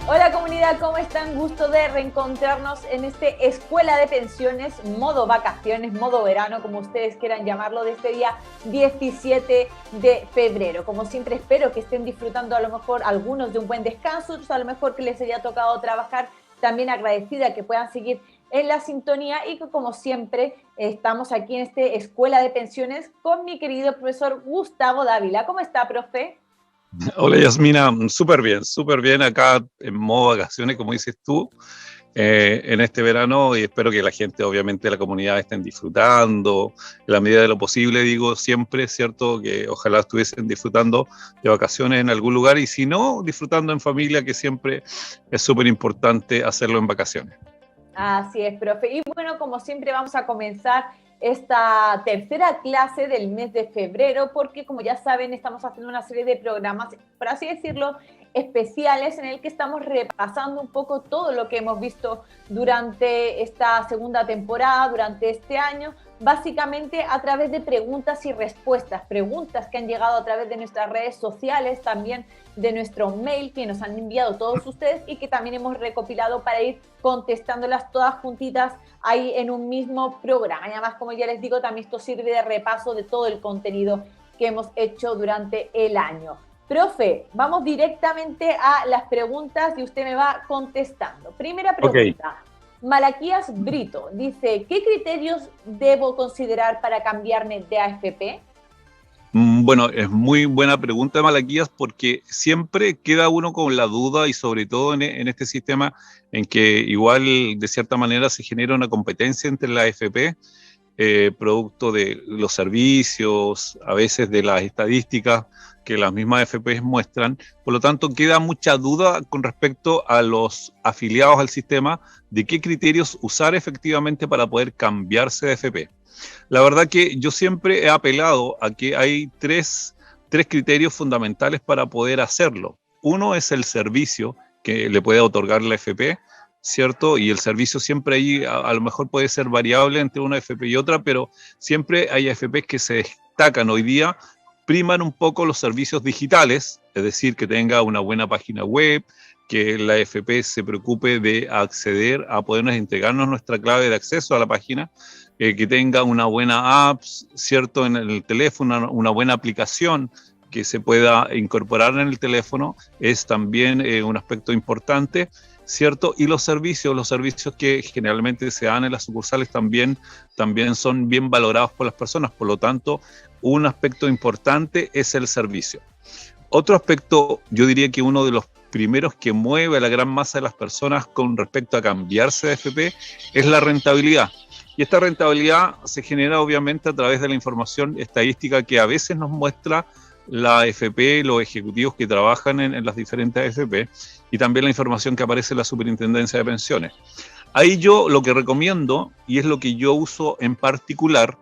Hola comunidad, ¿cómo están? Gusto de reencontrarnos en este Escuela de Pensiones, modo vacaciones, modo verano, como ustedes quieran llamarlo, de este día 17 de febrero. Como siempre espero que estén disfrutando a lo mejor algunos de un buen descanso, otros a lo mejor que les haya tocado trabajar, también agradecida que puedan seguir en la sintonía y que como siempre estamos aquí en este Escuela de Pensiones con mi querido profesor Gustavo Dávila. ¿Cómo está, profe? Hola Yasmina, súper bien acá en modo vacaciones, como dices tú, en este verano y espero que la gente, obviamente, de la comunidad estén disfrutando en la medida de lo posible, digo siempre, ¿cierto? Que ojalá estuviesen disfrutando de vacaciones en algún lugar y si no, disfrutando en familia, que siempre es súper importante hacerlo en vacaciones. Así es, profe. Y bueno, como siempre vamos a comenzar esta tercera clase del mes de febrero, porque como ya saben, estamos haciendo una serie de programas, por así decirlo, especiales en el que estamos repasando un poco todo lo que hemos visto durante esta segunda temporada, durante este año, básicamente a través de preguntas y respuestas, preguntas que han llegado a través de nuestras redes sociales, también de nuestro mail que nos han enviado todos ustedes y que también hemos recopilado para ir contestándolas todas juntitas ahí en un mismo programa. Y además, como ya les digo, también esto sirve de repaso de todo el contenido que hemos hecho durante el año. Profe, vamos directamente a las preguntas y usted me va contestando. Primera Ok. pregunta. Malaquías Brito dice, ¿qué criterios debo considerar para cambiarme de AFP? Bueno, es muy buena pregunta, Malaquías, porque siempre queda uno con la duda y sobre todo en este sistema en que igual de cierta manera se genera una competencia entre la AFP, producto de los servicios, a veces de las estadísticas que las mismas AFP muestran. Por lo tanto, queda mucha duda con respecto a los afiliados al sistema de qué criterios usar efectivamente para poder cambiarse de AFP. La verdad que yo siempre he apelado a que hay tres criterios fundamentales para poder hacerlo. Uno es el servicio que le puede otorgar la FP, ¿cierto? Y el servicio siempre ahí a lo mejor puede ser variable entre una FP y otra, pero siempre hay FPs que se destacan hoy día, priman un poco los servicios digitales, es decir, que tenga una buena página web, que la FP se preocupe de acceder a podernos entregarnos nuestra clave de acceso a la página, que tenga una buena app, ¿cierto? En el teléfono, una buena aplicación que se pueda incorporar en el teléfono, es también un aspecto importante, ¿cierto? Y los servicios que generalmente se dan en las sucursales también son bien valorados por las personas, por lo tanto, un aspecto importante es el servicio. Otro aspecto, yo diría que uno de los primeros que mueve a la gran masa de las personas con respecto a cambiarse de FP es la rentabilidad. Y esta rentabilidad se genera obviamente a través de la información estadística que a veces nos muestra la FP, los ejecutivos que trabajan en las diferentes AFP y también la información que aparece en la Superintendencia de Pensiones. Ahí yo lo que recomiendo, y es lo que yo uso en particular,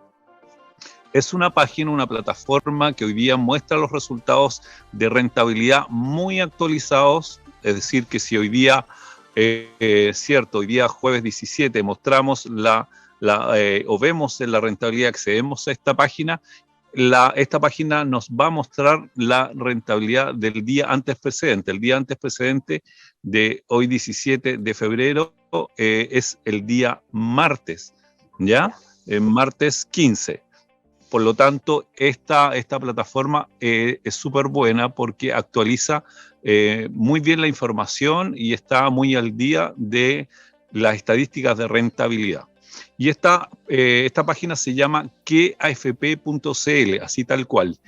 es una página, una plataforma que hoy día muestra los resultados de rentabilidad muy actualizados, es decir, que si hoy día, cierto, hoy día jueves 17 mostramos o vemos en la rentabilidad, accedemos a esta página, esta página nos va a mostrar la rentabilidad del día antes precedente. El día antes precedente de hoy 17 de febrero es el día martes, ¿ya? Martes 15. Por lo tanto, esta plataforma es súper buena porque actualiza muy bien la información y está muy al día de las estadísticas de rentabilidad. Y esta página se llama queafp.cl, así tal cual,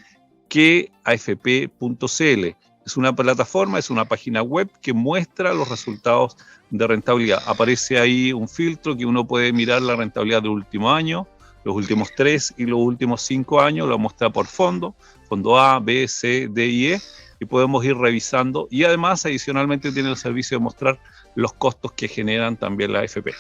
queafp.cl. Es una plataforma, es una página web que muestra los resultados de rentabilidad. Aparece ahí un filtro que uno puede mirar la rentabilidad del último año, los últimos 3 y los últimos 5 años, lo muestra por fondo A, B, C, D y E, y podemos ir revisando. Y además, adicionalmente, tiene el servicio de mostrar los costos que generan también la AFP,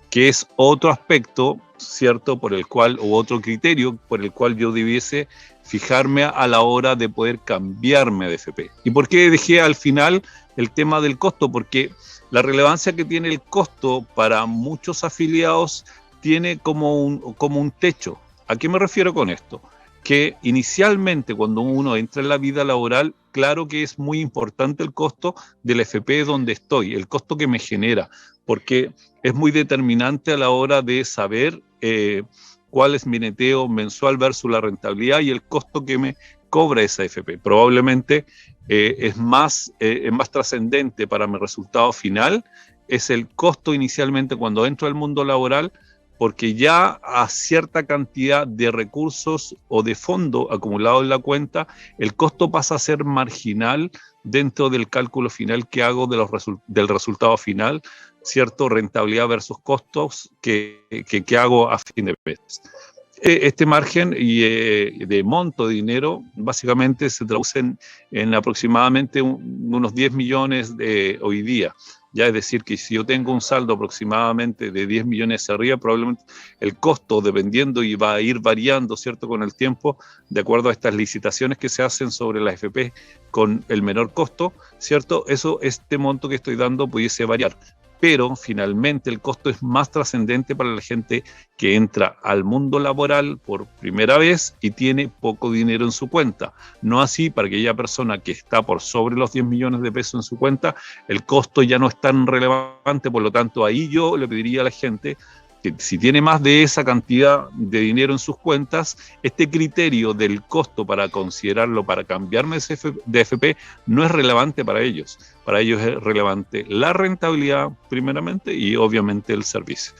que es otro aspecto, ¿cierto?, por el cual, o otro criterio por el cual yo debiese fijarme a la hora de poder cambiarme de AFP. ¿Y por qué dejé al final el tema del costo? Porque la relevancia que tiene el costo para muchos afiliados tiene como un techo. ¿A qué me refiero con esto? que inicialmente cuando uno entra en la vida laboral, claro que es muy importante el costo del FP donde estoy, el costo que me genera, porque es muy determinante a la hora de saber cuál es mi neteo mensual versus la rentabilidad y el costo que me cobra esa FP. Probablemente es más trascendente para mi resultado final, es el costo inicialmente cuando entro al mundo laboral, porque ya a cierta cantidad de recursos o de fondo acumulado en la cuenta, el costo pasa a ser marginal dentro del cálculo final que hago del resultado final, ¿cierto? Rentabilidad versus costos que hago a fin de mes. Este margen de monto de dinero básicamente se traduce en aproximadamente unos 10 millones hoy día. Ya es decir, que si yo tengo un saldo aproximadamente de 10 millones hacia arriba, probablemente el costo, dependiendo y va a ir variando, ¿cierto?, con el tiempo, de acuerdo a estas licitaciones que se hacen sobre la FP con el menor costo, ¿cierto? Este monto que estoy dando pudiese variar. Pero finalmente el costo es más trascendente para la gente que entra al mundo laboral por primera vez y tiene poco dinero en su cuenta. No así para aquella persona que está por sobre los 10 millones de pesos en su cuenta, el costo ya no es tan relevante, por lo tanto ahí yo le pediría a la gente que si tiene más de esa cantidad de dinero en sus cuentas, este criterio del costo para considerarlo, para cambiarme de FP, no es relevante para ellos. Para ellos es relevante la rentabilidad primeramente y obviamente el servicio.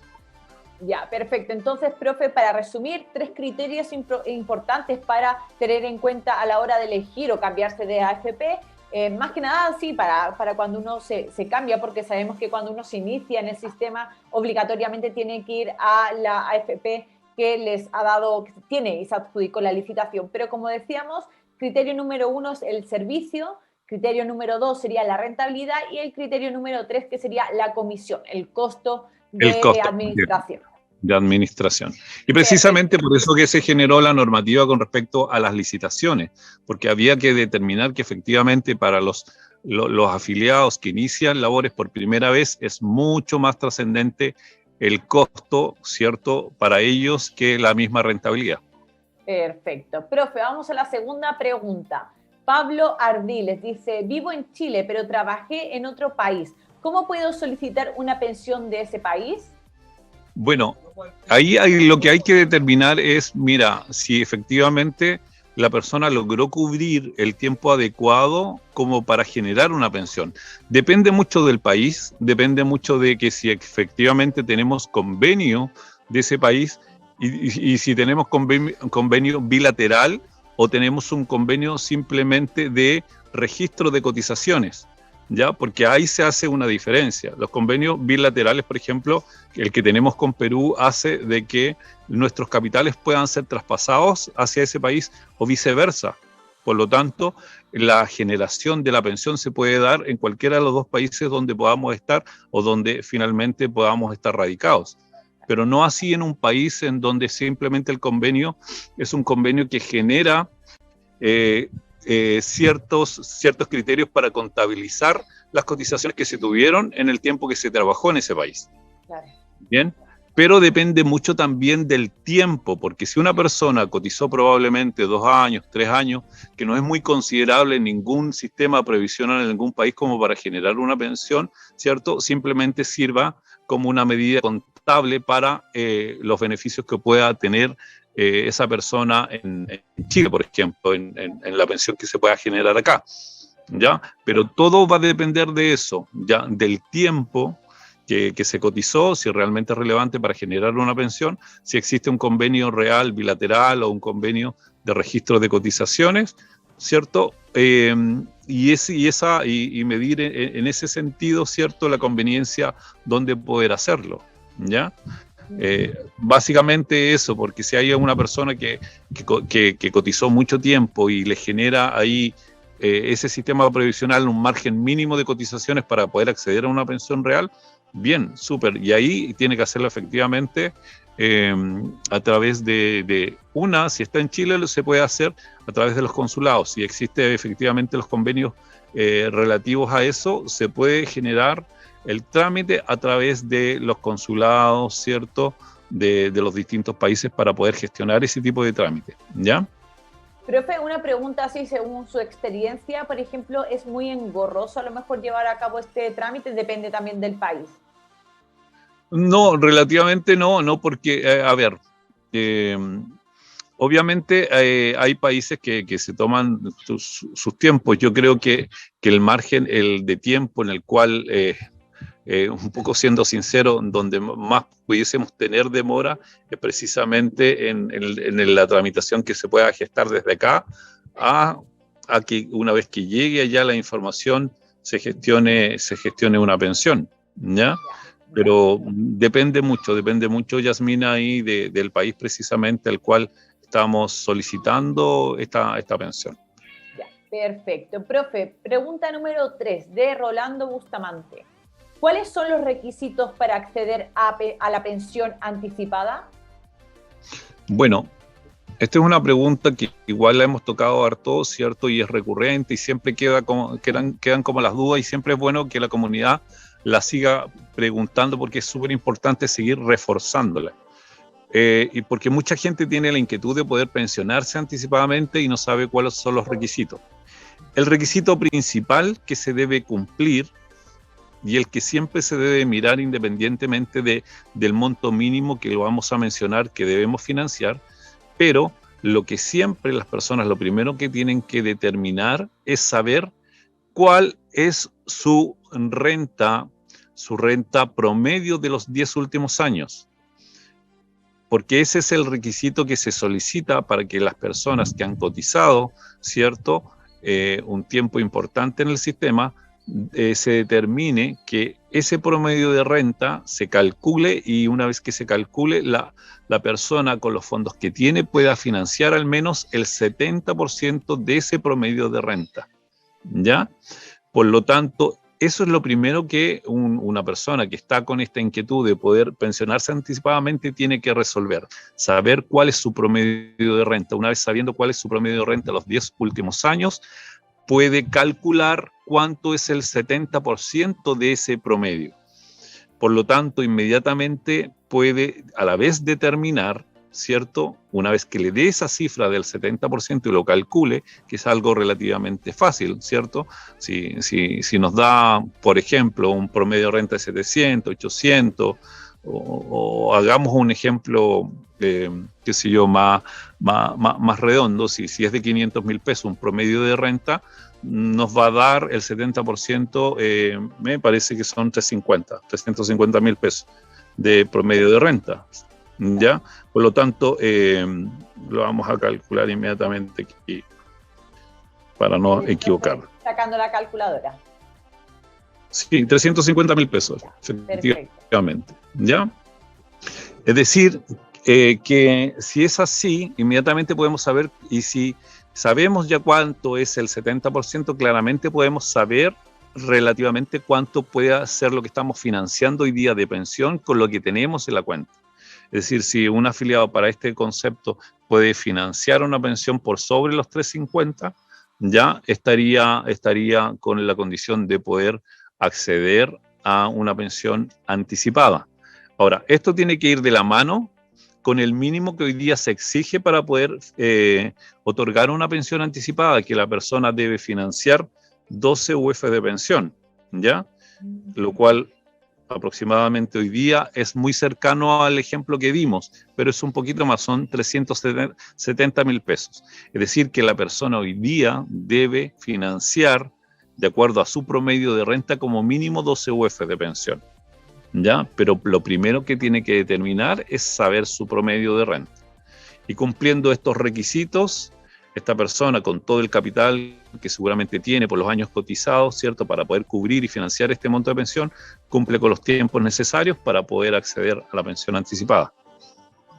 Ya, perfecto. Entonces, profe, para resumir, 3 criterios importantes para tener en cuenta a la hora de elegir o cambiarse de AFP. Más que nada, sí, para cuando uno se cambia, porque sabemos que cuando uno se inicia en el sistema, obligatoriamente tiene que ir a la AFP que les ha dado, que tiene y se adjudicó la licitación. Pero como decíamos, criterio número 1 es el servicio, criterio número 2 sería la rentabilidad y el criterio número 3 que sería la comisión, el costo de administración. De administración. Y precisamente por eso que se generó la normativa con respecto a las licitaciones, porque había que determinar que efectivamente para los afiliados que inician labores por primera vez es mucho más trascendente el costo, ¿cierto?, para ellos que la misma rentabilidad. Perfecto. Profe, vamos a la segunda pregunta. Pablo Ardiles dice, vivo en Chile, pero trabajé en otro país. ¿Cómo puedo solicitar una pensión de ese país? Bueno, ahí lo que hay que determinar es, mira, si efectivamente la persona logró cubrir el tiempo adecuado como para generar una pensión. Depende mucho del país, depende mucho de que si efectivamente tenemos convenio de ese país y si tenemos convenio bilateral o tenemos un convenio simplemente de registro de cotizaciones. ¿Ya? Porque ahí se hace una diferencia. Los convenios bilaterales, por ejemplo, el que tenemos con Perú hace de que nuestros capitales puedan ser traspasados hacia ese país o viceversa. Por lo tanto, la generación de la pensión se puede dar en cualquiera de los dos países donde podamos estar o donde finalmente podamos estar radicados. Pero no así en un país en donde simplemente el convenio es un convenio que genera ciertos criterios para contabilizar las cotizaciones que se tuvieron en el tiempo que se trabajó en ese país. Claro. Bien, pero depende mucho también del tiempo, porque si una persona cotizó probablemente 2 años, 3 años, que no es muy considerable en ningún sistema previsional en ningún país como para generar una pensión, ¿cierto? Simplemente sirva como una medida contable para los beneficios que pueda tener esa persona en Chile, por ejemplo, en la pensión que se pueda generar acá, ¿ya? Pero todo va a depender de eso, ¿ya? Del tiempo que se cotizó, si realmente es relevante para generar una pensión, si existe un convenio real, bilateral o un convenio de registro de cotizaciones, ¿cierto? Y medir en ese sentido, ¿cierto?, la conveniencia donde poder hacerlo, ¿ya? Básicamente eso, porque si hay una persona que cotizó mucho tiempo y le genera ahí ese sistema previsional un margen mínimo de cotizaciones para poder acceder a una pensión real, bien, súper, y ahí tiene que hacerlo efectivamente a través de si está en Chile se puede hacer a través de los consulados, si existe efectivamente los convenios relativos a eso, se puede generar el trámite a través de los consulados, ¿cierto?, de los distintos países para poder gestionar ese tipo de trámite, ¿ya? Profe, una pregunta así, según su experiencia, por ejemplo, ¿es muy engorroso a lo mejor llevar a cabo este trámite? Depende también del país. No, relativamente no, no porque, a ver, eh, obviamente hay países que se toman sus tiempos. Yo creo que el margen el de tiempo en el cual, un poco siendo sincero, donde más pudiésemos tener demora es precisamente en la tramitación que se pueda gestar desde acá a, a que una vez que llegue allá la información se gestione una pensión, ¿ya? Ya, Pero perfecto. depende mucho, Yasmina, ahí del país precisamente al cual estamos solicitando esta pensión. Ya, perfecto. Profe, pregunta número 3 de Rolando Bustamante. ¿Cuáles son los requisitos para acceder a la pensión anticipada? Bueno, esta es una pregunta que igual la hemos tocado harto, ¿cierto? Y es recurrente y siempre quedan como las dudas y siempre es bueno que la comunidad la siga preguntando porque es súper importante seguir reforzándola. Y porque mucha gente tiene la inquietud de poder pensionarse anticipadamente y no sabe cuáles son los requisitos. El requisito principal que se debe cumplir y el que siempre se debe mirar independientemente del monto mínimo que lo vamos a mencionar que debemos financiar, pero lo que siempre las personas, lo primero que tienen que determinar es saber cuál es su renta promedio de los 10 últimos años, porque ese es el requisito que se solicita para que las personas que han cotizado, ¿cierto? Un tiempo importante en el sistema, se determine que ese promedio de renta se calcule y una vez que se calcule, la persona con los fondos que tiene pueda financiar al menos el 70% de ese promedio de renta, ¿ya? Por lo tanto, eso es lo primero que una persona que está con esta inquietud de poder pensionarse anticipadamente tiene que resolver, saber cuál es su promedio de renta. Una vez sabiendo cuál es su promedio de renta los 10 últimos años, puede calcular cuánto es el 70% de ese promedio. Por lo tanto, inmediatamente puede a la vez determinar, ¿cierto? Una vez que le dé esa cifra del 70% y lo calcule, que es algo relativamente fácil, ¿cierto? Si nos da, por ejemplo, un promedio de renta de 700, 800, o hagamos un ejemplo, qué sé yo, más redondo, si es de 500.000 pesos un promedio de renta, nos va a dar el 70%, me parece que son 350.000 pesos de promedio de renta, ¿ya? Por lo tanto, lo vamos a calcular inmediatamente aquí para no equivocar. Sacando la calculadora. Sí, 350.000 pesos, efectivamente, ¿ya? Es decir, que si es así, inmediatamente podemos saber, y si sabemos ya cuánto es el 70%, claramente podemos saber relativamente cuánto puede ser lo que estamos financiando hoy día de pensión con lo que tenemos en la cuenta. Es decir, si un afiliado para este concepto puede financiar una pensión por sobre los 350, ya estaría con la condición de poder acceder a una pensión anticipada. Ahora, esto tiene que ir de la mano con el mínimo que hoy día se exige para poder otorgar una pensión anticipada, que la persona debe financiar 12 UF de pensión, ¿ya? Lo cual aproximadamente hoy día es muy cercano al ejemplo que dimos, pero es un poquito más, son 370.000 pesos. Es decir, que la persona hoy día debe financiar, de acuerdo a su promedio de renta, como mínimo 12 UF de pensión, ¿ya? Pero lo primero que tiene que determinar es saber su promedio de renta. Y cumpliendo estos requisitos, esta persona con todo el capital que seguramente tiene por los años cotizados, ¿cierto? Para poder cubrir y financiar este monto de pensión, cumple con los tiempos necesarios para poder acceder a la pensión anticipada.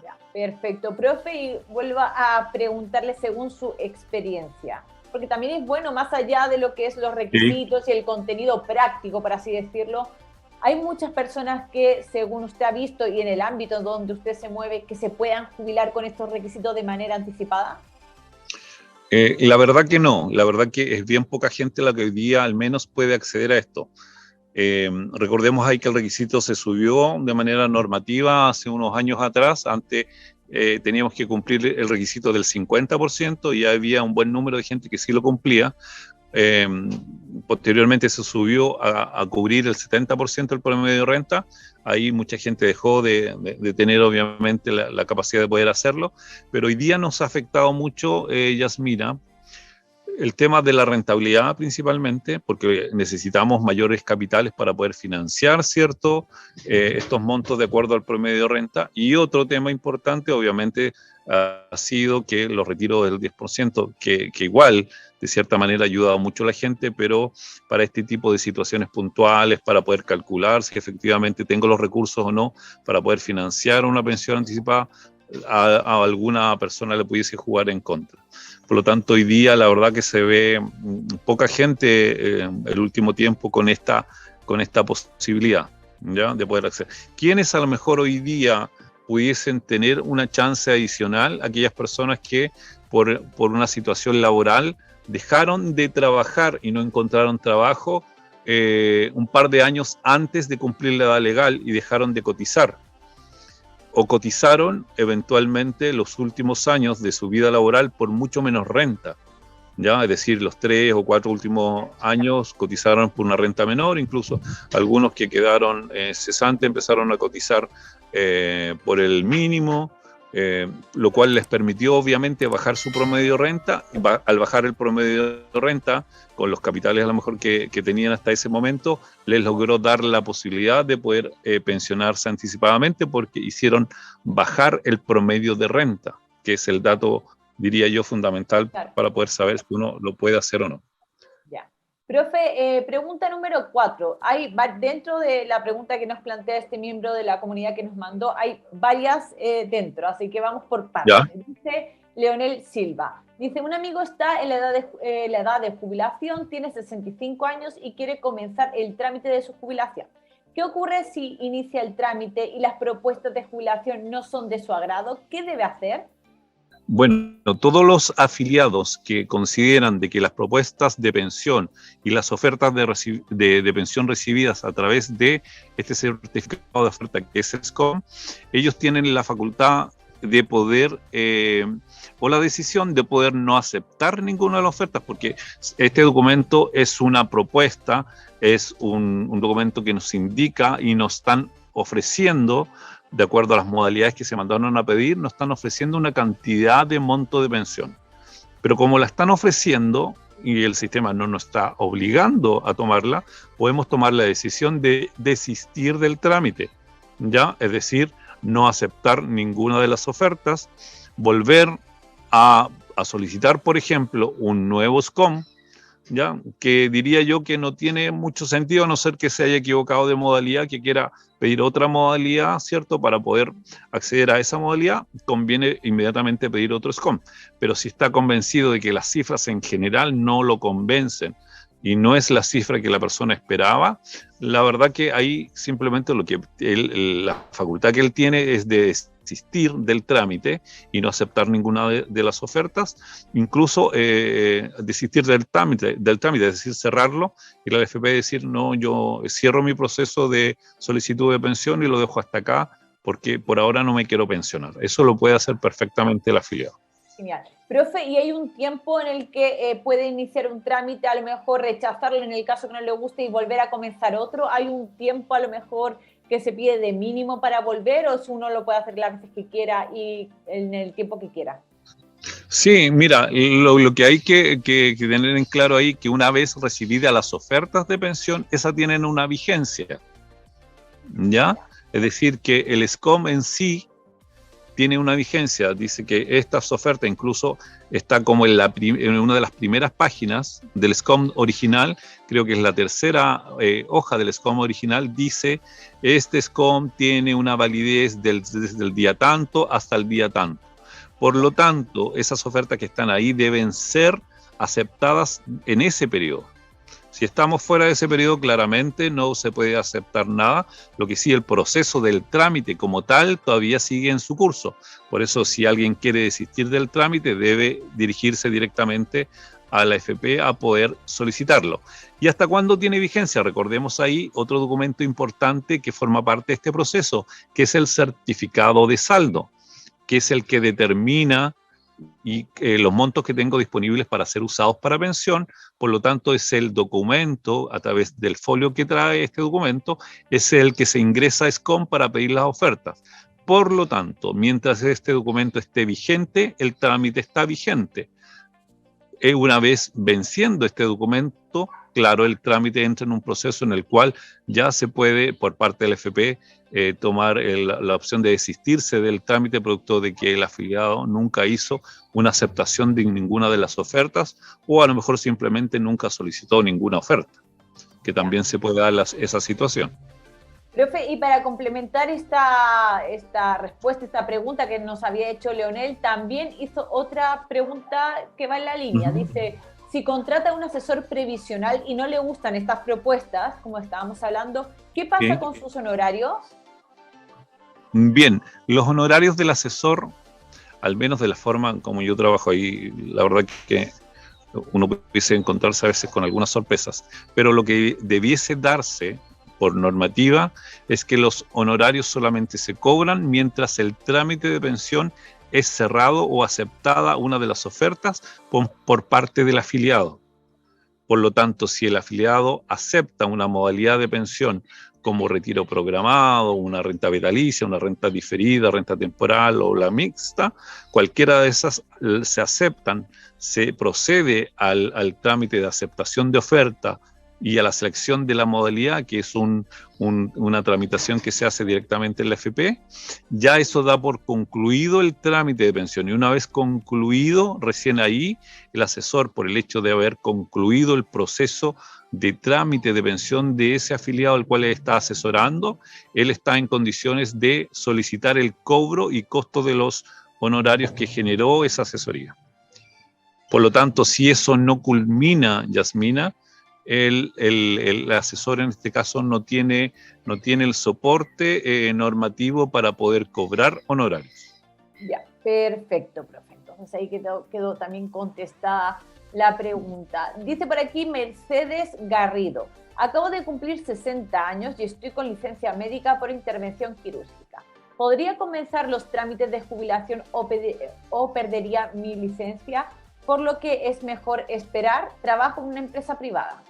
Ya, perfecto, profe, y vuelvo a preguntarle según su experiencia, porque también es bueno, más allá de lo que es los requisitos y el contenido práctico, por así decirlo, hay muchas personas que, según usted ha visto y en el ámbito donde usted se mueve, que se puedan jubilar con estos requisitos de manera anticipada. La verdad que no, la verdad que es bien poca gente la que hoy día al menos puede acceder a esto. Recordemos ahí que el requisito se subió de manera normativa hace unos años atrás, antes teníamos que cumplir el requisito del 50% y había un buen número de gente que sí lo cumplía. Posteriormente se subió a cubrir el 70% del promedio de renta. Ahí mucha gente dejó de tener obviamente la capacidad de poder hacerlo, pero hoy día nos ha afectado mucho, Yasmina, el tema de la rentabilidad principalmente, porque necesitamos mayores capitales para poder financiar, ¿cierto?, estos montos de acuerdo al promedio de renta. Y otro tema importante, obviamente, ha sido que los retiros del 10%, que igual, de cierta manera, ha ayudado mucho a la gente, pero para este tipo de situaciones puntuales, para poder calcular si efectivamente tengo los recursos o no, para poder financiar una pensión anticipada, a alguna persona le pudiese jugar en contra. Por lo tanto, hoy día la verdad que se ve poca gente el último tiempo con esta posibilidad, ¿ya?, de poder acceder. ¿Quiénes a lo mejor hoy día pudiesen tener una chance adicional? Aquellas personas que por una situación laboral dejaron de trabajar y no encontraron trabajo un par de años antes de cumplir la edad legal y dejaron de cotizar, o cotizaron eventualmente los últimos años de su vida laboral por mucho menos renta, ¿ya? Es decir, los 3 o 4 últimos años cotizaron por una renta menor, incluso algunos que quedaron cesantes empezaron a cotizar por el mínimo, lo cual les permitió obviamente bajar su promedio de renta. Al bajar el promedio de renta, con los capitales a lo mejor que tenían hasta ese momento, les logró dar la posibilidad de poder pensionarse anticipadamente, porque hicieron bajar el promedio de renta, que es el dato, diría yo, fundamental, claro, para poder saber si uno lo puede hacer o no. Ya. Profe, pregunta número 4. Dentro de la pregunta que nos plantea este miembro de la comunidad que nos mandó, hay varias dentro, así que vamos por partes. Dice Leonel Silva. Dice, un amigo está en la edad de jubilación, tiene 65 años y quiere comenzar el trámite de su jubilación. ¿Qué ocurre si inicia el trámite y las propuestas de jubilación no son de su agrado? ¿Qué debe hacer? Bueno, todos los afiliados que consideran de que las propuestas de pensión y las ofertas de pensión recibidas a través de este certificado de oferta que es SCOM, ellos tienen la facultad de poder o la decisión de poder no aceptar ninguna de las ofertas, porque este documento es una propuesta, es un documento que nos indica y nos están ofreciendo, de acuerdo a las modalidades que se mandaron a pedir, nos están ofreciendo una cantidad de monto de pensión. Pero como la están ofreciendo y el sistema no nos está obligando a tomarla, podemos tomar la decisión de desistir del trámite, ¿ya? Es decir, no aceptar ninguna de las ofertas, volver a solicitar, por ejemplo, un nuevo SCOM, ¿ya?, que diría yo que no tiene mucho sentido, a no ser que se haya equivocado de modalidad, que quiera pedir otra modalidad, ¿cierto? Para poder acceder a esa modalidad, conviene inmediatamente pedir otro SCOM. Pero si está convencido de que las cifras en general no lo convencen y no es la cifra que la persona esperaba, la verdad que ahí simplemente la facultad que él tiene es de desistir del trámite y no aceptar ninguna de las ofertas, incluso desistir del trámite, es decir, cerrarlo, y la AFP decir, no, yo cierro mi proceso de solicitud de pensión y lo dejo hasta acá, porque por ahora no me quiero pensionar. Eso lo puede hacer perfectamente el afiliado. Genial. Profe, ¿y hay un tiempo en el que puede iniciar un trámite, a lo mejor rechazarlo en el caso que no le guste y volver a comenzar otro? ¿Hay un tiempo a lo mejor que se pide de mínimo para volver, o si uno lo puede hacer las veces que quiera y en el tiempo que quiera? Sí, mira, lo que hay que tener en claro ahí, que una vez recibidas las ofertas de pensión, esas tienen una vigencia, ¿ya? Es decir, que el SCOM en sí tiene una vigencia. Dice que estas ofertas, incluso está como en una de las primeras páginas del SCOM original, creo que es la tercera hoja del SCOM original, dice, este SCOM tiene una validez desde el día tanto hasta el día tanto. Por lo tanto, esas ofertas que están ahí deben ser aceptadas en ese periodo. Si estamos fuera de ese periodo, claramente no se puede aceptar nada. Lo que sí, el proceso del trámite como tal todavía sigue en su curso. Por eso, si alguien quiere desistir del trámite, debe dirigirse directamente a la AFP a poder solicitarlo. ¿Y hasta cuándo tiene vigencia? Recordemos ahí otro documento importante que forma parte de este proceso, que es el certificado de saldo, que es el que determina y los montos que tengo disponibles para ser usados para pensión. Por lo tanto, es el documento, a través del folio que trae este documento, es el que se ingresa a ESCOM para pedir las ofertas. Por lo tanto, mientras este documento esté vigente, el trámite está vigente. Una vez venciendo este documento, claro, el trámite entra en un proceso en el cual ya se puede, por parte del FP, tomar la opción de desistirse del trámite producto de que el afiliado nunca hizo una aceptación de ninguna de las ofertas, o a lo mejor simplemente nunca solicitó ninguna oferta, que también se puede dar esa situación. Profe, y para complementar esta respuesta, esta pregunta que nos había hecho Leonel, también hizo otra pregunta que va en la línea. Dice, si contrata un asesor previsional y no le gustan estas propuestas, como estábamos hablando, ¿qué pasa con sus honorarios? Bien, los honorarios del asesor, al menos de la forma como yo trabajo ahí, la verdad que uno pudiese encontrarse a veces con algunas sorpresas, pero lo que debiese darse por normativa es que los honorarios solamente se cobran mientras el trámite de pensión es cerrado o aceptada una de las ofertas por parte del afiliado. Por lo tanto, si el afiliado acepta una modalidad de pensión como retiro programado, una renta vitalicia, una renta diferida, renta temporal o la mixta, cualquiera de esas se aceptan, se procede al trámite de aceptación de oferta y a la selección de la modalidad, que es una tramitación que se hace directamente en la FP, ya eso da por concluido el trámite de pensión. Y una vez concluido, recién ahí, el asesor, por el hecho de haber concluido el proceso de trámite de pensión de ese afiliado al cual él está asesorando, él está en condiciones de solicitar el cobro y costo de los honorarios que generó esa asesoría. Por lo tanto, si eso no culmina, Yasmina, el asesor en este caso no tiene el soporte normativo para poder cobrar honorarios. Ya, perfecto, profe. Entonces ahí quedó también contestada la pregunta. Dice por aquí Mercedes Garrido. Acabo de cumplir 60 años y estoy con licencia médica por intervención quirúrgica. ¿Podría comenzar los trámites de jubilación o perdería mi licencia? Por lo que es mejor esperar. Trabajo en una empresa privada.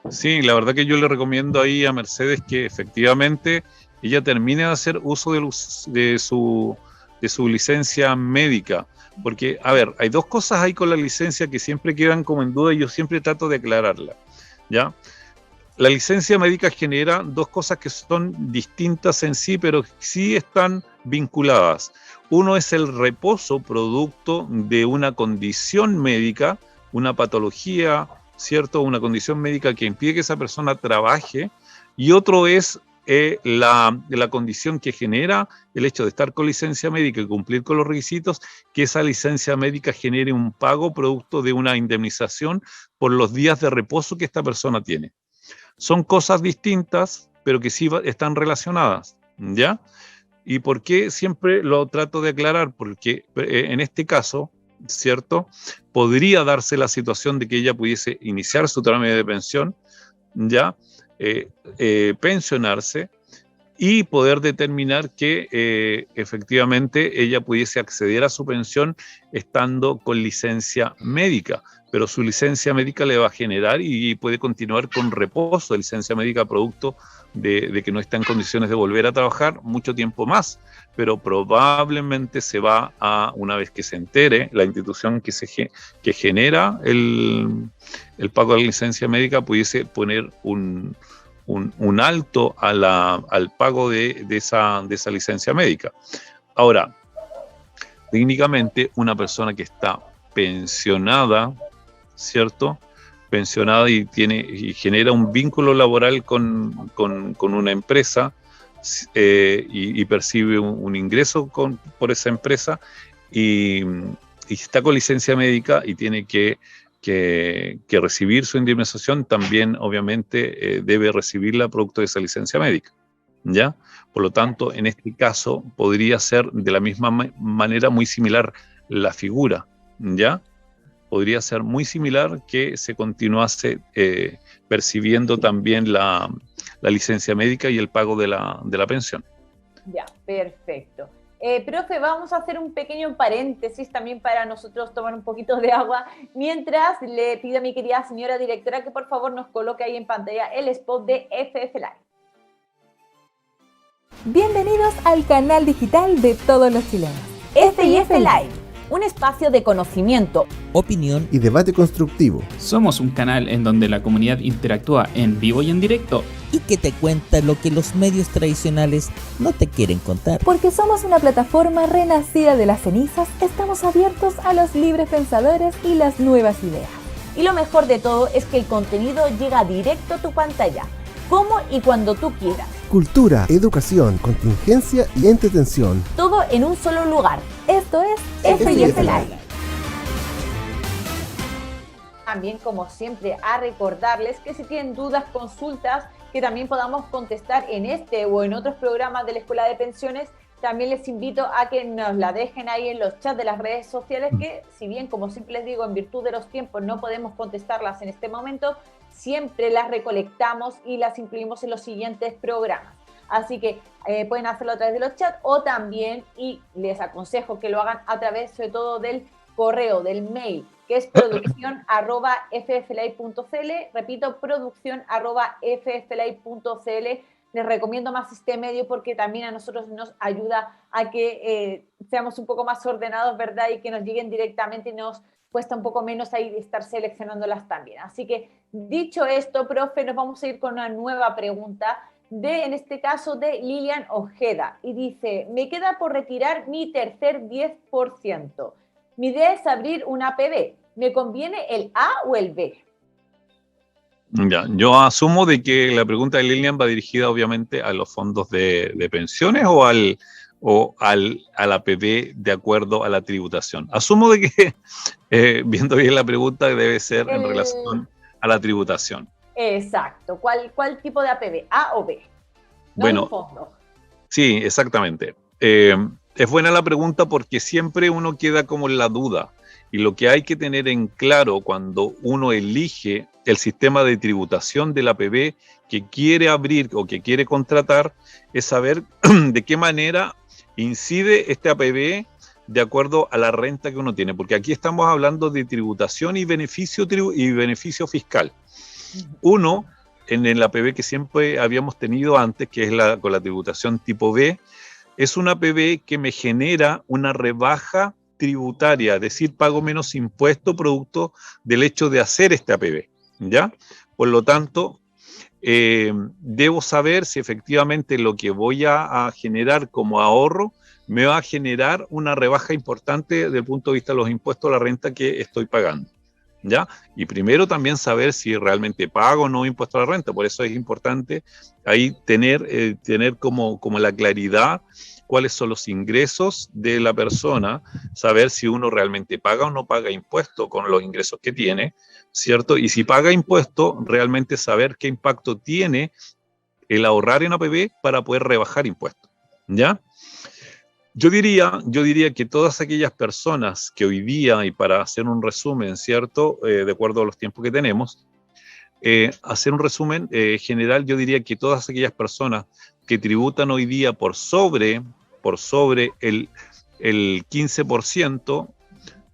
Sí, la verdad que yo le recomiendo ahí a Mercedes que efectivamente ella termine de hacer uso de su licencia médica. Porque, a ver, hay dos cosas ahí con la licencia que siempre quedan como en duda y yo siempre trato de aclararla, ¿ya? La licencia médica genera dos cosas que son distintas en sí, pero sí están vinculadas. Uno es el reposo producto de una condición médica, una patología, ¿cierto? Una condición médica que impide que esa persona trabaje, y otro es la condición que genera el hecho de estar con licencia médica y cumplir con los requisitos, que esa licencia médica genere un pago producto de una indemnización por los días de reposo que esta persona tiene. Son cosas distintas, pero que sí están relacionadas, ¿ya? ¿Y por qué siempre lo trato de aclarar? Porque en este caso, ¿cierto? Podría darse la situación de que ella pudiese iniciar su trámite de pensión, ¿ya? Pensionarse y poder determinar que efectivamente ella pudiese acceder a su pensión estando con licencia médica, pero su licencia médica le va a generar y puede continuar con reposo de licencia médica producto de que no está en condiciones de volver a trabajar mucho tiempo más, pero probablemente se va una vez que se entere la institución que genera el pago de la licencia médica, pudiese poner un alto al pago de esa licencia médica. Ahora, técnicamente una persona que está pensionada, ¿cierto? Pensionada y genera un vínculo laboral con una empresa y percibe un ingreso por esa empresa y está con licencia médica y tiene que recibir su indemnización, también obviamente debe recibirla producto de esa licencia médica, ¿ya? Por lo tanto, en este caso podría ser de la misma manera muy similar la figura, ¿ya? Podría ser muy similar que se continuase percibiendo también la licencia médica y el pago de la pensión. Ya, perfecto. Profe, vamos a hacer un pequeño paréntesis también para nosotros tomar un poquito de agua, mientras le pido a mi querida señora directora que por favor nos coloque ahí en pantalla el spot de FF Live. Bienvenidos al canal digital de todos los chilenos. FF Live, un espacio de conocimiento, opinión y debate constructivo. Somos un canal en donde la comunidad interactúa en vivo y en directo y que te cuenta lo que los medios tradicionales no te quieren contar. Porque somos una plataforma renacida de las cenizas, estamos abiertos a los libres pensadores y las nuevas ideas. Y lo mejor de todo es que el contenido llega directo a tu pantalla, como y cuando tú quieras. Cultura, educación, contingencia y entretención. Todo en un solo lugar. Esto es FF Live. También, como siempre, a recordarles que si tienen dudas, consultas, que también podamos contestar en este o en otros programas de la Escuela de Pensiones, también les invito a que nos la dejen ahí en los chats de las redes sociales, que si bien, como siempre les digo, en virtud de los tiempos no podemos contestarlas en este momento, siempre las recolectamos y las incluimos en los siguientes programas. Así que pueden hacerlo a través de los chats o también, y les aconsejo que lo hagan a través sobre todo del correo, del mail, que es producción@fflive.cl. Repito, producción@fflive.cl. Les recomiendo más este medio porque también a nosotros nos ayuda a que seamos un poco más ordenados, ¿verdad? Y que nos lleguen directamente y nos cuesta un poco menos ahí estar seleccionándolas también. Así que, dicho esto, profe, nos vamos a ir con una nueva pregunta en este caso, de Lilian Ojeda. Y dice, me queda por retirar mi tercer 10%. Mi idea es abrir una APB. ¿Me conviene el A o el B? Ya, yo asumo de que la pregunta de Lilian va dirigida obviamente a los fondos de pensiones o al APB de acuerdo a la tributación. Asumo de que, viendo bien la pregunta, debe ser en relación a la tributación. Exacto. ¿Cuál tipo de APB? ¿A o B? No, bueno, fondo. Sí, exactamente. Es buena la pregunta porque siempre uno queda como en la duda. Y lo que hay que tener en claro cuando uno elige el sistema de tributación del APB que quiere abrir o que quiere contratar es saber de qué manera incide este APB de acuerdo a la renta que uno tiene. Porque aquí estamos hablando de tributación y beneficio fiscal. Uno, en el APB que siempre habíamos tenido antes, que es con la tributación tipo B, es una APB que me genera una rebaja tributaria, es decir, pago menos impuesto producto del hecho de hacer este APB, ¿ya? Por lo tanto, debo saber si efectivamente lo que voy a generar como ahorro me va a generar una rebaja importante desde el punto de vista de los impuestos a la renta que estoy pagando, ¿ya? Y primero también saber si realmente pago o no impuesto a la renta, por eso es importante ahí tener como la claridad cuáles son los ingresos de la persona, saber si uno realmente paga o no paga impuesto con los ingresos que tiene, ¿cierto? Y si paga impuesto, realmente saber qué impacto tiene el ahorrar en APB para poder rebajar impuestos, ¿ya? Yo diría que todas aquellas personas que hoy día, y para hacer un resumen, ¿cierto? De acuerdo a los tiempos que tenemos, hacer un resumen general, yo diría que todas aquellas personas que tributan hoy día por sobre el 15%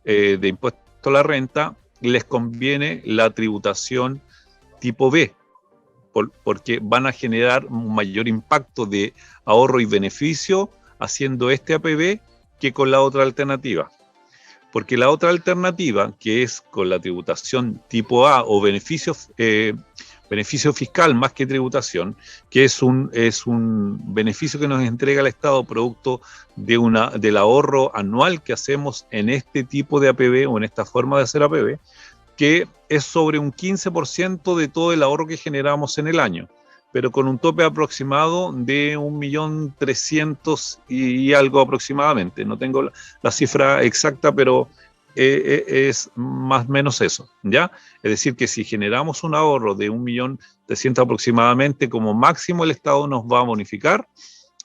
de impuesto a la renta, les conviene la tributación tipo B, porque van a generar un mayor impacto de ahorro y beneficio haciendo este APB que con la otra alternativa. Porque la otra alternativa, que es con la tributación tipo A o beneficio fiscal más que tributación, que es un beneficio que nos entrega el Estado producto del ahorro anual que hacemos en este tipo de APB o en esta forma de hacer APB, que es sobre un 15% de todo el ahorro que generamos en el año, pero con un tope aproximado de 1.300.000 y algo aproximadamente. No tengo la cifra exacta, pero es más o menos eso, ¿ya? Es decir, que si generamos un ahorro de 1.300.000 aproximadamente, como máximo el Estado nos va a bonificar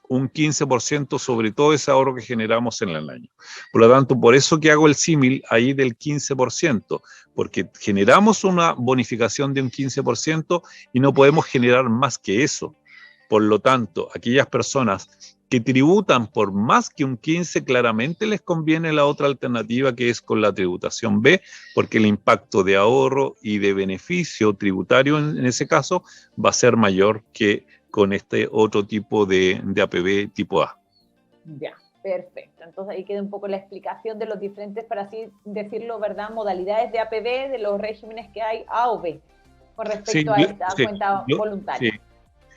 un 15% sobre todo ese ahorro que generamos en el año. Por lo tanto, por eso que hago el símil ahí del 15%, porque generamos una bonificación de un 15% y no podemos generar más que eso. Por lo tanto, aquellas personas que tributan por más que un 15, claramente les conviene la otra alternativa, que es con la tributación B, porque el impacto de ahorro y de beneficio tributario en ese caso va a ser mayor que con este otro tipo de APB tipo A. Ya, perfecto. Entonces ahí queda un poco la explicación de los diferentes, para así decirlo, ¿verdad?, modalidades de APB, de los regímenes que hay A o B, con respecto a esta cuenta voluntaria. Sí.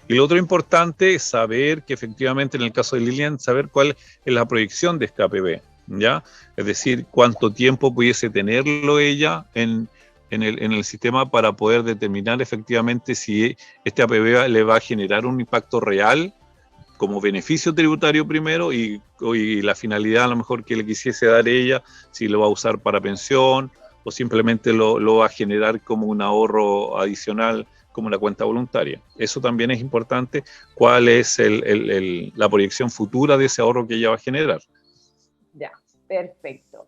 Y lo otro importante es saber que efectivamente en el caso de Lilian, saber cuál es la proyección de este APB, ¿ya? Es decir, cuánto tiempo pudiese tenerlo ella en el sistema para poder determinar efectivamente si este APB le va a generar un impacto real como beneficio tributario primero y la finalidad a lo mejor que le quisiese dar ella, si lo va a usar para pensión o simplemente lo va a generar como un ahorro adicional como una cuenta voluntaria. Eso también es importante, cuál es la proyección futura de ese ahorro que ella va a generar. Ya, perfecto.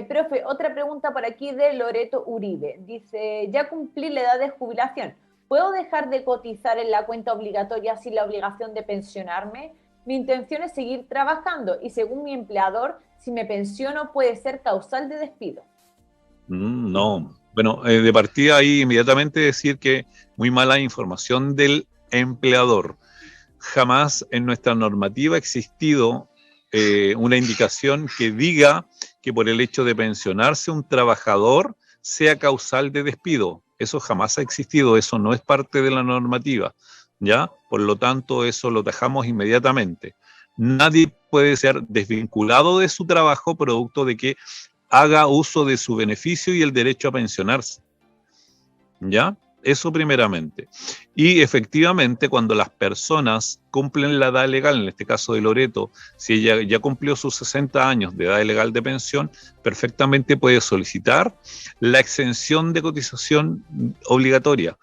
Profe, otra pregunta por aquí de Loreto Uribe. Dice, ya cumplí la edad de jubilación. ¿Puedo dejar de cotizar en la cuenta obligatoria sin la obligación de pensionarme? Mi intención es seguir trabajando y según mi empleador, si me pensiono puede ser causal de despido. No. Bueno, de partida ahí inmediatamente decir que muy mala información del empleador. Jamás en nuestra normativa ha existido una indicación que diga que por el hecho de pensionarse un trabajador sea causal de despido. Eso jamás ha existido, eso no es parte de la normativa, ¿ya? Por lo tanto, eso lo dejamos inmediatamente. Nadie puede ser desvinculado de su trabajo producto de que haga uso de su beneficio y el derecho a pensionarse, ¿ya? Eso primeramente. Y efectivamente, cuando las personas cumplen la edad legal, en este caso de Loreto, si ella ya cumplió sus 60 años de edad legal de pensión, perfectamente puede solicitar la exención de cotización obligatoria.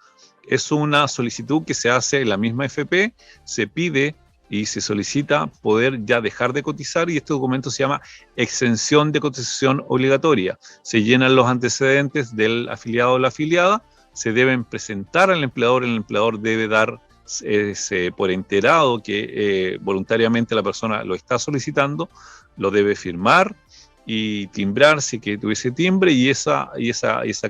Es una solicitud que se hace en la misma FP, se pide y se solicita poder ya dejar de cotizar y este documento se llama exención de cotización obligatoria. Se llenan los antecedentes del afiliado o la afiliada, se deben presentar al empleador, el empleador debe dar por enterado que voluntariamente la persona lo está solicitando, lo debe firmar y timbrarse, que tuviese timbre, y esa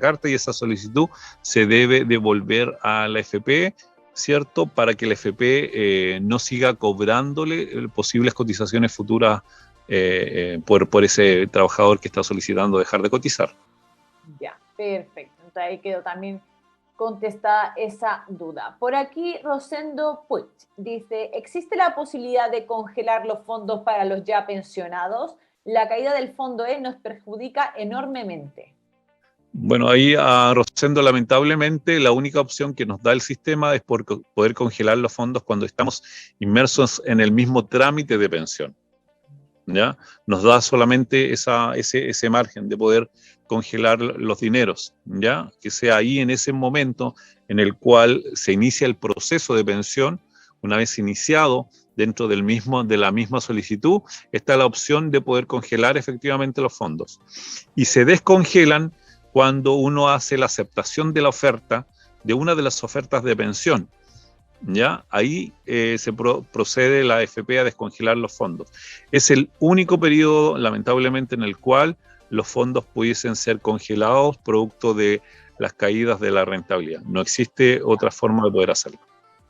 carta y esa solicitud se debe devolver a la FP, ¿cierto? Para que la FP no siga cobrándole posibles cotizaciones futuras por ese trabajador que está solicitando dejar de cotizar. Ya, perfecto. Entonces ahí quedó también contestada esa duda. Por aquí Rosendo Puig dice, ¿existe la posibilidad de congelar los fondos para los ya pensionados? La caída del fondo E nos perjudica enormemente. Bueno, ahí a Rosendo, lamentablemente, la única opción que nos da el sistema es poder congelar los fondos cuando estamos inmersos en el mismo trámite de pensión, ¿ya? Nos da solamente ese margen de poder congelar los dineros, ¿ya? Que sea ahí en ese momento en el cual se inicia el proceso de pensión. Una vez iniciado, dentro de la misma solicitud, está la opción de poder congelar efectivamente los fondos. Y se descongelan cuando uno hace la aceptación de la oferta, de una de las ofertas de pensión, ¿ya? Ahí procede la AFP a descongelar los fondos. Es el único periodo, lamentablemente, en el cual los fondos pudiesen ser congelados producto de las caídas de la rentabilidad. No existe otra forma de poder hacerlo.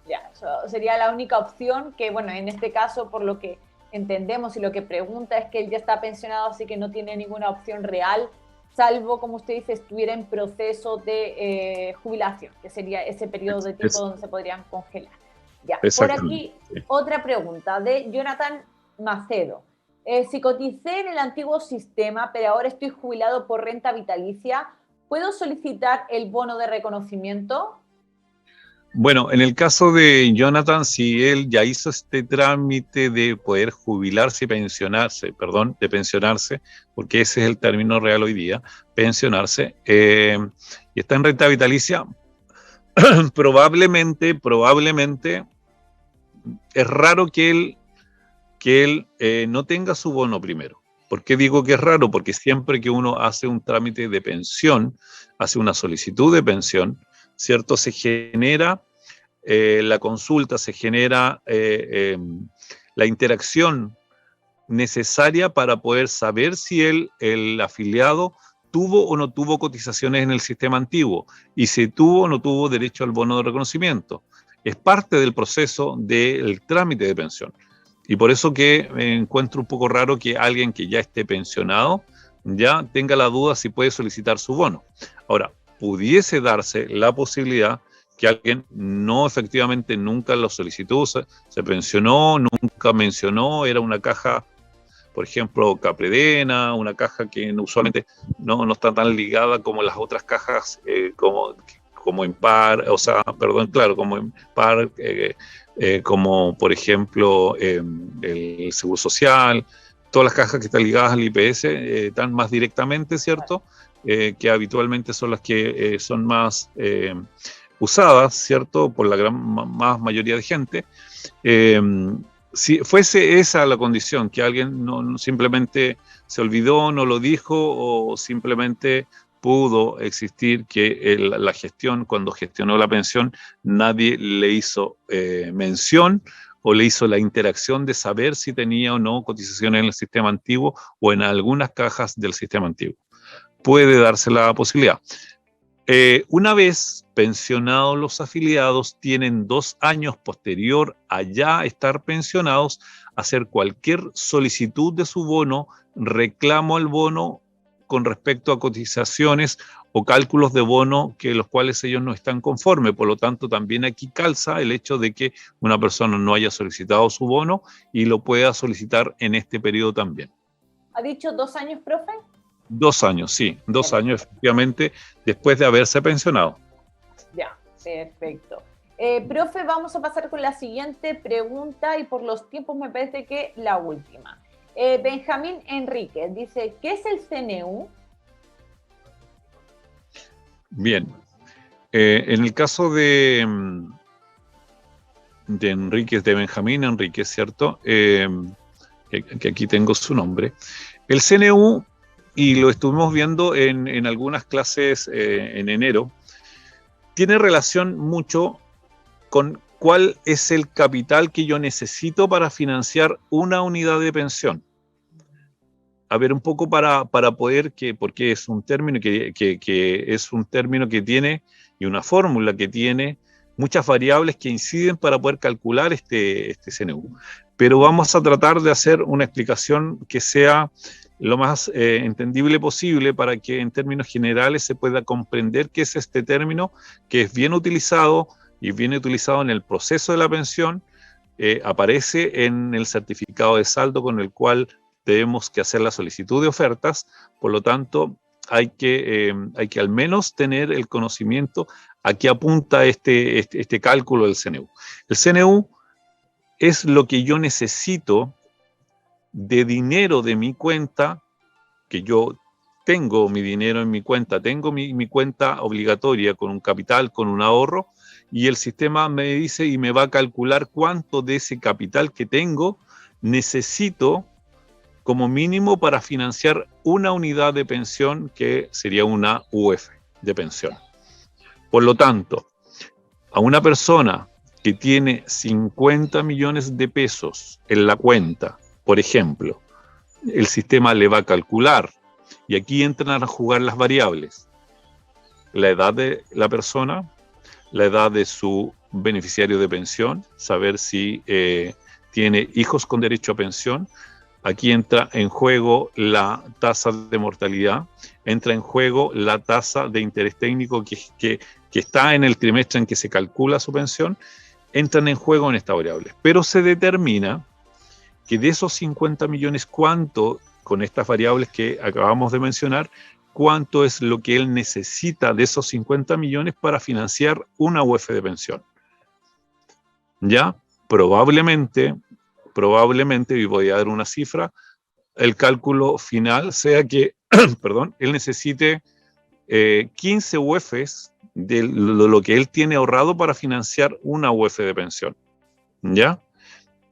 Ya, eso sería la única opción que, bueno, en este caso, por lo que entendemos y lo que pregunta es que él ya está pensionado, así que no tiene ninguna opción real, salvo, como usted dice, estuviera en proceso de jubilación, que sería ese periodo de tiempo donde se podrían congelar. Ya, por aquí, otra pregunta de Jonathan Macedo. Si coticé en el antiguo sistema, pero ahora estoy jubilado por renta vitalicia, ¿puedo solicitar el bono de reconocimiento? Bueno, en el caso de Jonathan, si él ya hizo este trámite de poder jubilarse y pensionarse, porque ese es el término real hoy día, pensionarse, y está en renta vitalicia, probablemente es raro que él no tenga su bono primero. ¿Por qué digo que es raro? Porque siempre que uno hace un trámite de pensión, hace una solicitud de pensión, ¿cierto? Se genera la consulta, se genera la interacción necesaria para poder saber si el afiliado tuvo o no tuvo cotizaciones en el sistema antiguo y si tuvo o no tuvo derecho al bono de reconocimiento. Es parte del proceso del trámite de pensión. Y por eso que me encuentro un poco raro que alguien que ya esté pensionado ya tenga la duda si puede solicitar su bono. Ahora, pudiese darse la posibilidad que alguien no efectivamente nunca lo solicitó, se pensionó, nunca mencionó, era una caja, por ejemplo, Capredena, una caja que usualmente no está tan ligada como las otras cajas, como en par, o sea, perdón, claro, como en par, como por ejemplo el Seguro Social, todas las cajas que están ligadas al IPS están más directamente, ¿cierto? Que habitualmente son las que son más usadas, ¿cierto? Por la más mayoría de gente. Si fuese esa la condición, que alguien no simplemente se olvidó, no lo dijo, o simplemente pudo existir que la gestión, cuando gestionó la pensión, nadie le hizo mención o le hizo la interacción de saber si tenía o no cotizaciones en el sistema antiguo o en algunas cajas del sistema antiguo. Puede darse la posibilidad. Una vez pensionados los afiliados, tienen 2 años posterior a ya estar pensionados, hacer cualquier solicitud de su bono, reclamo al bono con respecto a cotizaciones o cálculos de bono que los cuales ellos no están conformes. Por lo tanto, también aquí calza el hecho de que una persona no haya solicitado su bono y lo pueda solicitar en este periodo también. ¿Ha dicho 2 años, profe? 2 años, sí, 2 años efectivamente después de haberse pensionado. Ya, perfecto. Profe, vamos a pasar con la siguiente pregunta y por los tiempos me parece que la última. Benjamín Enríquez dice, ¿qué es el CNU? Bien, en el caso de Enríquez, de Benjamín Enríquez, ¿cierto? Que aquí tengo su nombre. El CNU, y lo estuvimos viendo en algunas clases en enero, tiene relación mucho con cuál es el capital que yo necesito para financiar una unidad de pensión. A ver, un poco para poder, porque es un término que es un término que tiene, y una fórmula que tiene muchas variables que inciden para poder calcular este CNU. Pero vamos a tratar de hacer una explicación que sea lo más entendible posible para que en términos generales se pueda comprender qué es este término, que es bien utilizado y bien utilizado en el proceso de la pensión, aparece en el certificado de saldo con el cual tenemos que hacer la solicitud de ofertas. Por lo tanto, hay que al menos tener el conocimiento a qué apunta este cálculo del CNU. El CNU es lo que yo necesito de dinero de mi cuenta, que yo tengo mi dinero en mi cuenta, tengo mi cuenta obligatoria con un capital, con un ahorro, y el sistema me dice y me va a calcular cuánto de ese capital que tengo necesito como mínimo para financiar una unidad de pensión, que sería una UF de pensión. Por lo tanto, a una persona que tiene 50 millones de pesos en la cuenta, por ejemplo, el sistema le va a calcular, y aquí entran a jugar las variables: la edad de la persona, la edad de su beneficiario de pensión, saber si tiene hijos con derecho a pensión. Aquí entra en juego la tasa de mortalidad, entra en juego la tasa de interés técnico que está en el trimestre en que se calcula su pensión, entran en juego en esta variable. Pero se determina que de esos 50 millones, cuánto, con estas variables que acabamos de mencionar, cuánto es lo que él necesita de esos 50 millones para financiar una UF de pensión. Ya, probablemente, y voy a dar una cifra, el cálculo final sea que, perdón, él necesite 15 UFs de lo que él tiene ahorrado para financiar una UF de pensión. ¿Ya?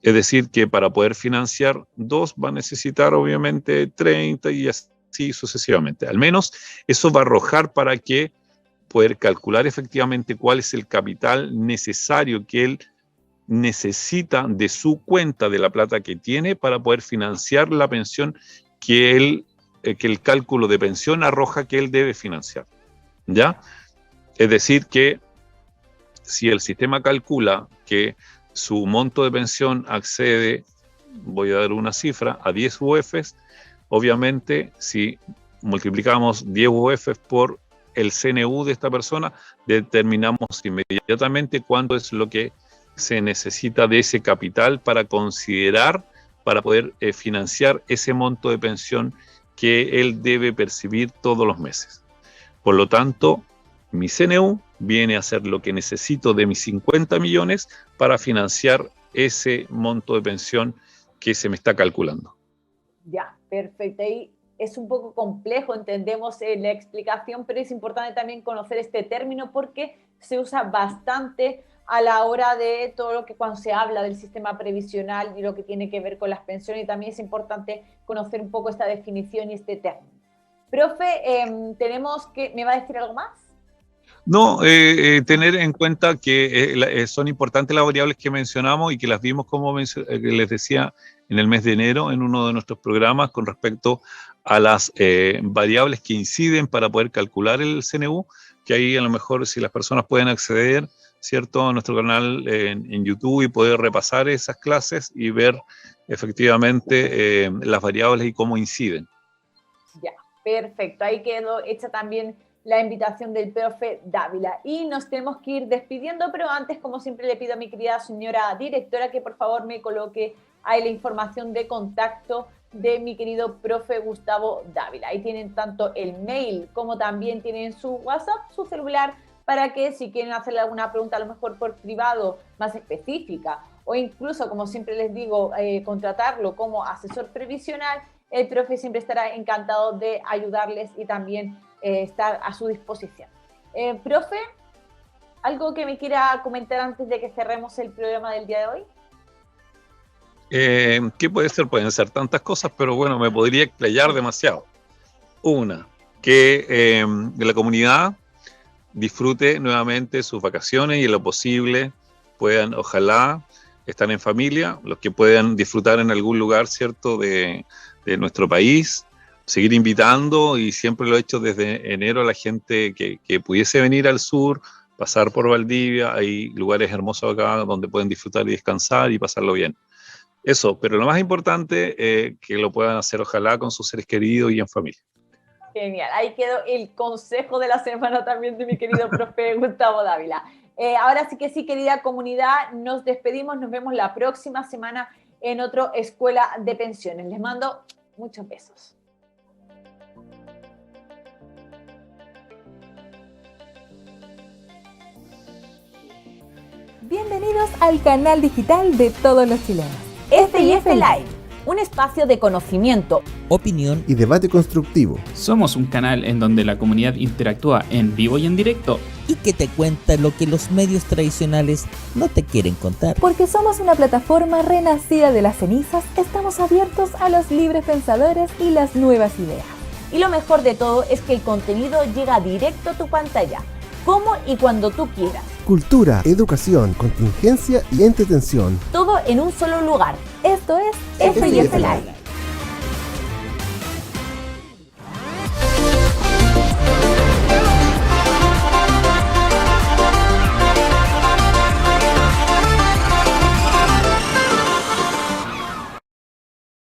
Es decir, que para poder financiar 2 va a necesitar obviamente 30 y así sucesivamente. Al menos eso va a arrojar para que poder calcular efectivamente cuál es el capital necesario que él necesita de su cuenta, de la plata que tiene, para poder financiar la pensión que el cálculo de pensión arroja que él debe financiar, ¿ya? Es decir, que si el sistema calcula que su monto de pensión accede, voy a dar una cifra, a 10 UFs, obviamente si multiplicamos 10 UFs por el CNU de esta persona, determinamos inmediatamente cuánto es lo que se necesita de ese capital para considerar, para poder financiar ese monto de pensión que él debe percibir todos los meses. Por lo tanto, mi CNU viene a ser lo que necesito de mis 50 millones para financiar ese monto de pensión que se me está calculando. Ya, perfecto. Ahí es un poco complejo, entendemos la explicación, pero es importante también conocer este término porque se usa bastante a la hora de todo lo que cuando se habla del sistema previsional y lo que tiene que ver con las pensiones, y también es importante conocer un poco esta definición y este término. Profe, ¿me va a decir algo más? No, tener en cuenta que son importantes las variables que mencionamos y que las vimos, como les decía, en el mes de enero en uno de nuestros programas con respecto a las variables que inciden para poder calcular el CNU, que ahí a lo mejor si las personas pueden acceder, ¿cierto?, a nuestro canal en YouTube y poder repasar esas clases y ver efectivamente las variables y cómo inciden. Ya, perfecto. Ahí quedó hecha también la invitación del profe Dávila. Y nos tenemos que ir despidiendo, pero antes, como siempre, le pido a mi querida señora directora que por favor me coloque ahí la información de contacto de mi querido profe Gustavo Dávila. Ahí tienen tanto el mail como también tienen su WhatsApp, su celular, para que si quieren hacerle alguna pregunta a lo mejor por privado más específica o incluso, como siempre les digo, contratarlo como asesor previsional, el profe siempre estará encantado de ayudarles y también estar a su disposición. Profe, ¿algo que me quiera comentar antes de que cerremos el programa del día de hoy? ¿Qué puede ser? Pueden ser tantas cosas, pero bueno, me podría explayar demasiado. Una, que la comunidad disfrute nuevamente sus vacaciones y en lo posible puedan, ojalá, estar en familia, los que puedan disfrutar en algún lugar, ¿cierto?, de nuestro país, seguir invitando, y siempre lo he hecho desde enero, a la gente que pudiese venir al sur, pasar por Valdivia. Hay lugares hermosos acá donde pueden disfrutar y descansar y pasarlo bien. Eso, pero lo más importante, que lo puedan hacer ojalá con sus seres queridos y en familia. Genial, ahí quedó el consejo de la semana también de mi querido profe Gustavo Dávila. Ahora sí que sí, querida comunidad, nos despedimos, nos vemos la próxima semana en otro Escuela de Pensiones. Les mando muchos besos. Bienvenidos al canal digital de todos los chilenos. FIF Live, un espacio de conocimiento, opinión y debate constructivo. Somos un canal en donde la comunidad interactúa en vivo y en directo. y que te cuenta lo que los medios tradicionales no te quieren contar. Porque somos una plataforma renacida de las cenizas, estamos abiertos a los libres pensadores y las nuevas ideas. Y lo mejor de todo es que el contenido llega directo a tu pantalla, como y cuando tú quieras. Cultura, educación, contingencia y entretención. Todo en un solo lugar. Esto es FIF Live.